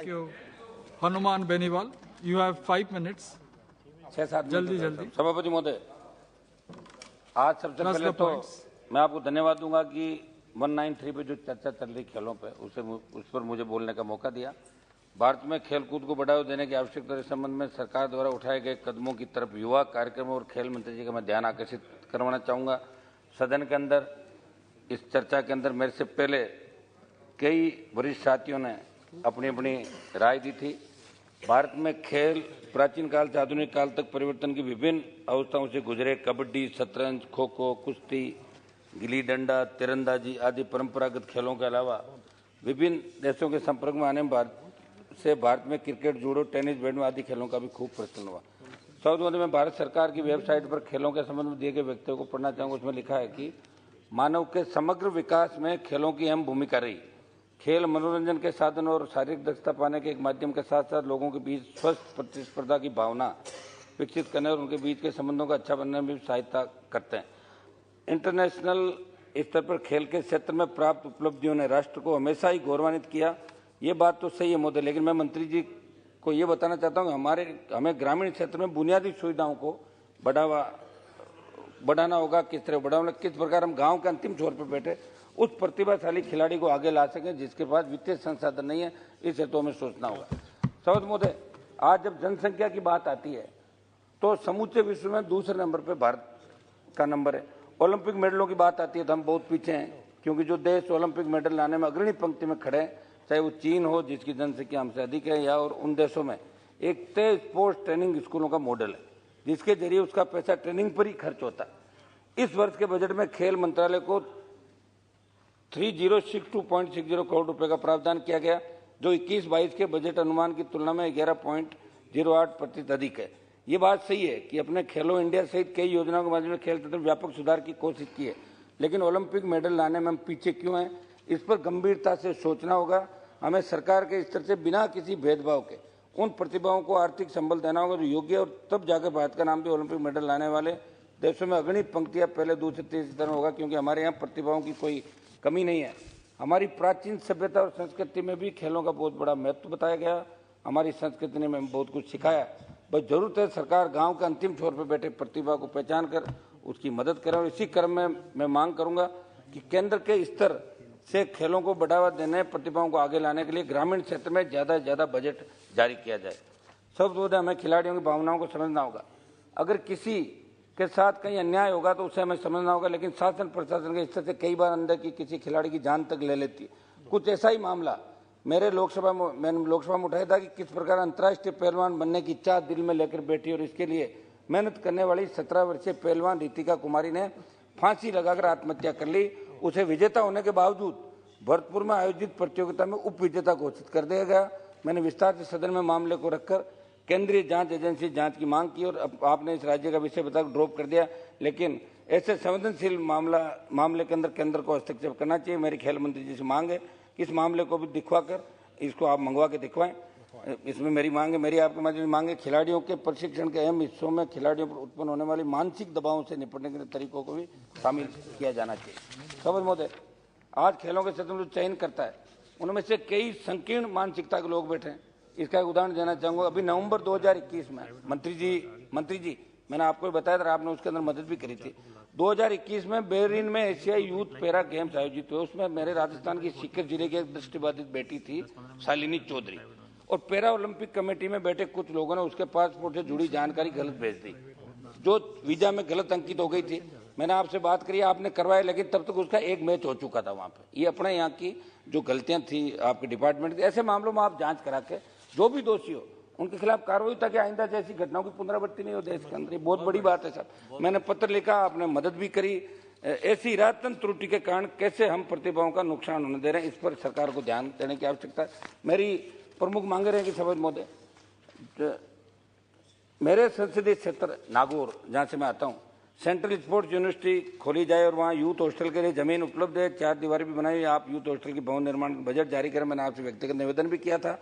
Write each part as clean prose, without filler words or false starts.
Thank you. Hanuman Beniwal, you have 5 minutes. 6-7 जल्दी जल्दी। सभापति महोदय, आज सबसे पहले तो मैं आपको धन्यवाद दूंगा कि 193 पे जो चर्चा चल रही खेलों पे उस पर मुझे बोलने का मौका दिया। भारत में खेलकूद को बढ़ावा देने की आवश्यकता के संबंध में सरकार द्वारा उठाए गए कदमों की तरफ युवा कार्यक्रम और खेल मंत्री जी का मैं ध्यान आकर्षित करवाना चाहूँगा। सदन के अंदर इस चर्चा के अंदर मेरे से पहले कई वरिष्ठ साथियों ने अपनी अपनी राय दी थी। भारत में खेल प्राचीन काल से आधुनिक काल तक परिवर्तन की विभिन्न अवस्थाओं से गुजरे। कबड्डी, शतरंज, खो खो, कुश्ती, गिल्ली डंडा, तीरंदाजी आदि परंपरागत खेलों के अलावा विभिन्न देशों के संपर्क में आने से भारत में क्रिकेट, जूडो, टेनिस, बैडमिंटन आदि खेलों का भी खूब प्रचलन हुआ। सबसे में भारत सरकार की वेबसाइट पर खेलों के संबंध में दिए गए वक्तव्य को पढ़ना चाहूँगा। उसमें लिखा है कि मानव के समग्र विकास में खेलों की अहम भूमिका रही। खेल मनोरंजन के साधन और शारीरिक दक्षता पाने के एक माध्यम के साथ साथ लोगों के बीच स्वस्थ प्रतिस्पर्धा की भावना विकसित करने और उनके बीच के संबंधों का अच्छा बनने में भी सहायता करते हैं। इंटरनेशनल स्तर पर खेल के क्षेत्र में प्राप्त उपलब्धियों ने राष्ट्र को हमेशा ही गौरवान्वित किया। ये बात तो सही है महोदय, लेकिन मैं मंत्री जी को ये बताना चाहता हूँ हमें ग्रामीण क्षेत्र में बुनियादी सुविधाओं को बढ़ाना होगा। किस तरह बढ़ाना, किस प्रकार हम गाँव के अंतिम छोर पर बैठे उस प्रतिभाशाली खिलाड़ी को आगे ला सकें जिसके पास वित्तीय संसाधन नहीं है। इस हेतु हमें सोचना होगा। सौद महोदय, आज जब जनसंख्या की बात आती है तो समूचे विश्व में दूसरे नंबर पर भारत का नंबर है। ओलंपिक मेडलों की बात आती है तो हम बहुत पीछे हैं, क्योंकि जो देश ओलंपिक मेडल लाने में अग्रणी पंक्ति में खड़े हैं, चाहे वो चीन हो जिसकी जनसंख्या हमसे अधिक है, या और उन देशों में एक तय स्पोर्ट्स ट्रेनिंग स्कूलों का मॉडल है जिसके जरिए उसका पैसा ट्रेनिंग पर ही खर्च होता है। इस वर्ष के बजट में खेल मंत्रालय को 3062.60 करोड़ रुपए का प्रावधान किया गया, जो 21-22 के बजट अनुमान की तुलना में 11.08% अधिक है। ये बात सही है कि अपने खेलो इंडिया सहित कई योजनाओं के माध्यम से खेल क्षेत्र में व्यापक सुधार की कोशिश की है, लेकिन ओलंपिक मेडल लाने में हम पीछे क्यों हैं, इस पर गंभीरता से सोचना होगा। हमें सरकार के स्तर से बिना किसी भेदभाव के उन प्रतिभाओं को आर्थिक संबल देना होगा जो योग्य, और तब जाकर भारत का नाम भी ओलंपिक मेडल लाने वाले देशों में अग्रणी पंक्तियां पहले, दूसरे, तीसरे स्थान होगा, क्योंकि हमारे यहाँ प्रतिभाओं की कोई कमी नहीं है। हमारी प्राचीन सभ्यता और संस्कृति में भी खेलों का बहुत बड़ा महत्व बताया गया। हमारी संस्कृति ने हमें बहुत कुछ सिखाया। बस जरूरत है सरकार गांव के अंतिम छोर पर बैठे प्रतिभा को पहचान कर उसकी मदद करे। और इसी क्रम में मैं मांग करूंगा कि केंद्र के स्तर से खेलों को बढ़ावा देने, प्रतिभाओं को आगे लाने के लिए ग्रामीण क्षेत्र में ज्यादा से ज्यादा बजट जारी किया जाए। सब हमें खिलाड़ियों की भावनाओं को समझना होगा। अगर किसी के साथ कहीं अन्याय होगा तो उसे हमें समझना होगा, लेकिन शासन प्रशासन के स्तर से कई बार अंदर की किसी खिलाड़ी की जान तक ले लेती है। कुछ ऐसा ही मामला मैंने लोकसभा में उठाया था कि किस प्रकार अंतर्राष्ट्रीय पहलवान बनने की इच्छा दिल में लेकर बैठी और इसके लिए मेहनत करने वाली 17 वर्षीय पहलवान रितिका कुमारी ने फांसी लगाकर आत्महत्या कर ली। उसे विजेता होने के बावजूद भरतपुर में आयोजित प्रतियोगिता में उप विजेता घोषित कर दिया गया। मैंने विस्तार से सदन में मामले को रखकर केंद्रीय जांच एजेंसी जांच की मांग की और आपने इस राज्य का विषय बताकर ड्रॉप कर दिया, लेकिन ऐसे संवेदनशील मामले के अंदर केंद्र को हस्तक्षेप करना चाहिए। मेरी खेल मंत्री जी से मांग है कि इस मामले को भी दिखवाकर इसको आप मंगवा के दिखवाएं। इसमें मेरी मांग है, मेरी आपके माध्यम से मांग है, खिलाड़ियों के प्रशिक्षण के अहम हिस्सों में खिलाड़ियों पर उत्पन्न होने वाली मानसिक दबावों से निपटने के तरीकों को भी शामिल किया जाना चाहिए। समझ महोदय, आज खेलों के क्षेत्र में जो चयन करता है उनमें से कई संकीर्ण मानसिकता के लोग बैठे हैं। इसका एक उदाहरण देना चाहूंगा। अभी नवंबर 2021 में मंत्री जी मैंने आपको बताया था, आपने उसके अंदर मदद भी करी थी। 2021 में बहरीन में एशियाई यूथ पैरा गेम्स आयोजित हुए। उसमें मेरे राजस्थान की सीकर जिले की एक दृष्टिबाधित बेटी थी शालिनी चौधरी, और पैरा ओलंपिक कमेटी में बैठे कुछ लोगों ने उसके पासपोर्ट से जुड़ी जानकारी गलत भेज दी, जो वीजा में गलत अंकित हो गई थी। मैंने आपसे बात करी, आपने करवाया, लेकिन तब तक उसका एक मैच हो चुका था वहां पे। ये अपने यहाँ की जो गलतियां थी आपके डिपार्टमेंट की, ऐसे मामलों में आप जांच करा के जो भी दोषी हो उनके खिलाफ कार्रवाई, ताकि आइंदा जैसी घटनाओं की पुनरावृत्ति नहीं हो देश के अंदर। ये बहुत बड़ी बात है सर। मैंने पत्र लिखा, आपने मदद भी करी। ऐसी इरादतन त्रुटि के कारण कैसे हम प्रतिभाओं का नुकसान होने दे रहे हैं, इस पर सरकार को ध्यान देने की आवश्यकता है। मेरी प्रमुख मांगे रहेंगी सभा महोदय। मेरे संसदीय क्षेत्र नागौर, जहाँ से मैं आता हूँ, सेंट्रल स्पोर्ट्स यूनिवर्सिटी खोली जाए और वहाँ यूथ हॉस्टल के लिए जमीन उपलब्ध है, 4 दीवारें भी बनाई। आप यूथ हॉस्टल की भवन निर्माण बजट जारी करें। मैंने आपसे व्यक्तिगत निवेदन भी किया था,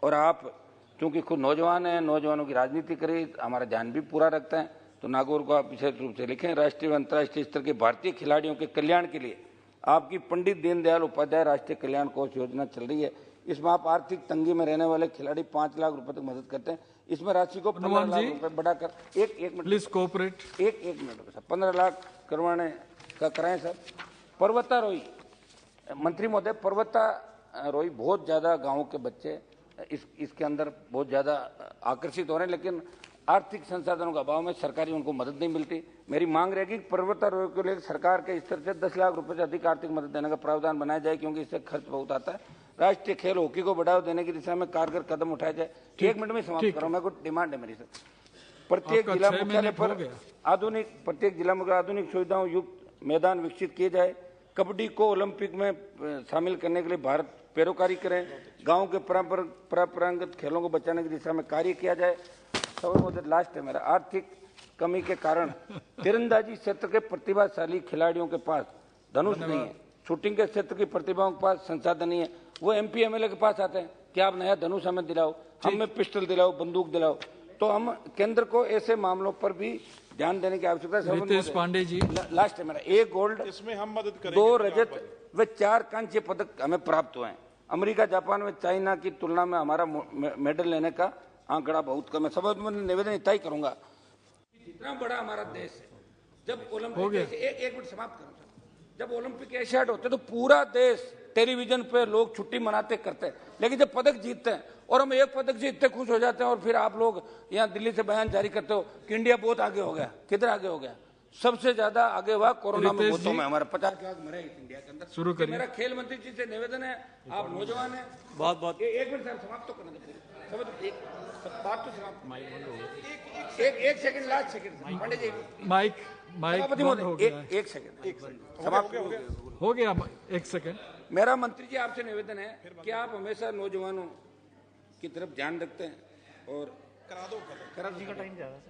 और आप चूंकि खुद नौजवान हैं, नौजवानों की राजनीति करें, हमारा ध्यान भी पूरा रखते हैं, तो नागौर को आप विशेष रूप से लिखें। राष्ट्रीय व अंतर्राष्ट्रीय स्तर के भारतीय खिलाड़ियों के कल्याण के लिए आपकी पंडित दीनदयाल उपाध्याय राष्ट्रीय कल्याण कोष योजना चल रही है। इसमें आप आर्थिक तंगी में रहने वाले खिलाड़ी 5 लाख रुपए तक मदद करते हैं। इसमें राशि को 15 लाख रुपए बढ़ाकर एक मिनट प्लीज कोऑपरेट। एक मिनट सर, 15 लाख करवाने का कराएं सर। पर्वतारोही मंत्री महोदय, पर्वतारोही बहुत ज्यादा गाँव के बच्चे इसके अंदर बहुत ज्यादा आकर्षित हो रहे हैं, लेकिन आर्थिक संसाधनों के अभाव में सरकारी उनको मदद नहीं मिलती। मेरी मांग रहेगी कि पर्वतारोही को लेकर सरकार के स्तर से 10 लाख रुपए से अधिक आर्थिक मदद देने का प्रावधान बनाया जाए, क्योंकि इससे खर्च बहुत आता है। राष्ट्रीय खेल हॉकी को बढ़ावा देने की दिशा में कारगर कदम उठाया जाए। एक मिनट में समाप्त करूँ, मैं कुछ डिमांड है मेरी सर। प्रत्येक जिला मुख्यालय पर आधुनिक सुविधाओं युक्त मैदान विकसित किए जाए। कबड्डी को ओलंपिक में शामिल करने के लिए भारत पैरोकारी करें। गांव के परंपरागत खेलों को बचाने की दिशा में कार्य किया जाए। सब लास्ट है मेरा, आर्थिक कमी के कारण तीरंदाजी क्षेत्र के प्रतिभाशाली खिलाड़ियों के पास धनुष नहीं है, शूटिंग के क्षेत्र की प्रतिभाओं के पास संसाधन नहीं है। वो MP MLA के पास आते हैं कि आप नया धनुष हमें दिलाओ, हमें पिस्टल दिलाओ, बंदूक दिलाओ। तो हम केंद्र को ऐसे मामलों पर भी ध्यान देने की आवश्यकता है। रितेश पांडे जी, लास्ट है मेरा, 1 गोल्ड, इसमें हम मदद करेंगे, 2 रजत व 4 कांस्य पदक हमें प्राप्त हुए हैं। अमेरिका, जापान व चाइना की तुलना में हमारा मेडल लेने का आंकड़ा बहुत कम है। सब मैं निवेदन इतना ही करूंगा, जितना बड़ा हमारा देश है, जब ओलंपिक एक मिनट समाप्त करूं सर, जब ओलंपिक एशियाड होते तो पूरा देश टेलीविजन पे लोग छुट्टी मनाते करते हैं, लेकिन जब पदक जीतते हैं और हम एक पदक से इतने खुश हो जाते हैं और फिर आप लोग यहाँ दिल्ली से बयान जारी करते हो कि इंडिया बहुत आगे हो गया। किधर आगे हो गया? सबसे ज्यादा आगे हुआ कोरोना में मौतों में, हमारे 50 लाख मरे इंडिया के अंदर। शुरू करिए। मेरा खेल मंत्री जी से निवेदन है, आप नौजवान हैं, बहुत एक मिनट सर समाप्त तो करना दीजिए, बात तो समाप्त। एक second, last second Pandey ji, mic सभापति बंद हो महोदय, गया। एक सेकंड समाप्त हो गया, 1 सेकंड। मेरा मंत्री जी आपसे निवेदन है कि आप हमेशा नौजवानों की तरफ ध्यान रखते हैं और करा जी का टाइम ज्यादा है।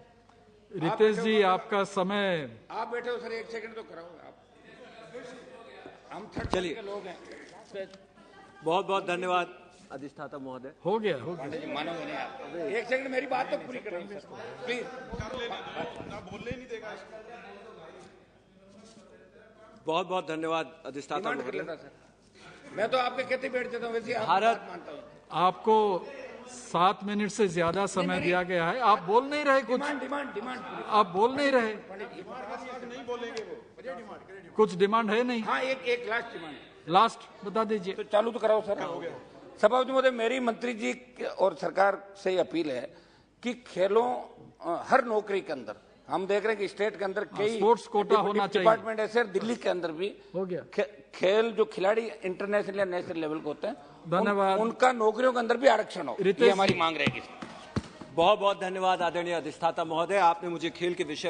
रितेश जी, आपका समय। आप बैठे हो सर, 1 सेकंड तो कराओ आप, हम थर्ड के लोग हैं। बहुत बहुत धन्यवाद अधिष्ठाता महोदय। हो गया। मानोगे नहीं आप, 1 सेकंड मेरी बात तो पूरी करें प्लीज। बोलने नहीं देगा। बहुत बहुत धन्यवाद अधिष्ठाता डिमांड कर महोदय। लेता सर, मैं तो आपके कहते बैठ जाता हूँ, वैसे भारत मानता हूँ। आपको 7 मिनट से ज्यादा समय दिया गया है, आप बोल नहीं रहे कुछ। डिमांड आप बोल नहीं रहे, नहीं बोलेंगे वो, कुछ डिमांड है नहीं। हाँ, एक लास्ट डिमांड, लास्ट बता दीजिए। तो चालू तो कराओ सर। सभापति महोदय, मेरी मंत्री जी और सरकार से अपील है कि खेलों हर नौकरी के अंदर हम देख रहे हैं कि स्टेट के अंदर कई स्पोर्ट्स कोटा होना चाहिए। डिपार्टमेंट ऐसे, दिल्ली के अंदर भी हो गया। खेल जो खिलाड़ी इंटरनेशनल या नेशनल लेवल के होते हैं, धन्यवाद। उनका नौकरियों के अंदर भी आरक्षण हो, ये हमारी मांग रहेगी। बहुत बहुत धन्यवाद आदरणीय अधिष्ठाता महोदय, आपने मुझे खेल के विषय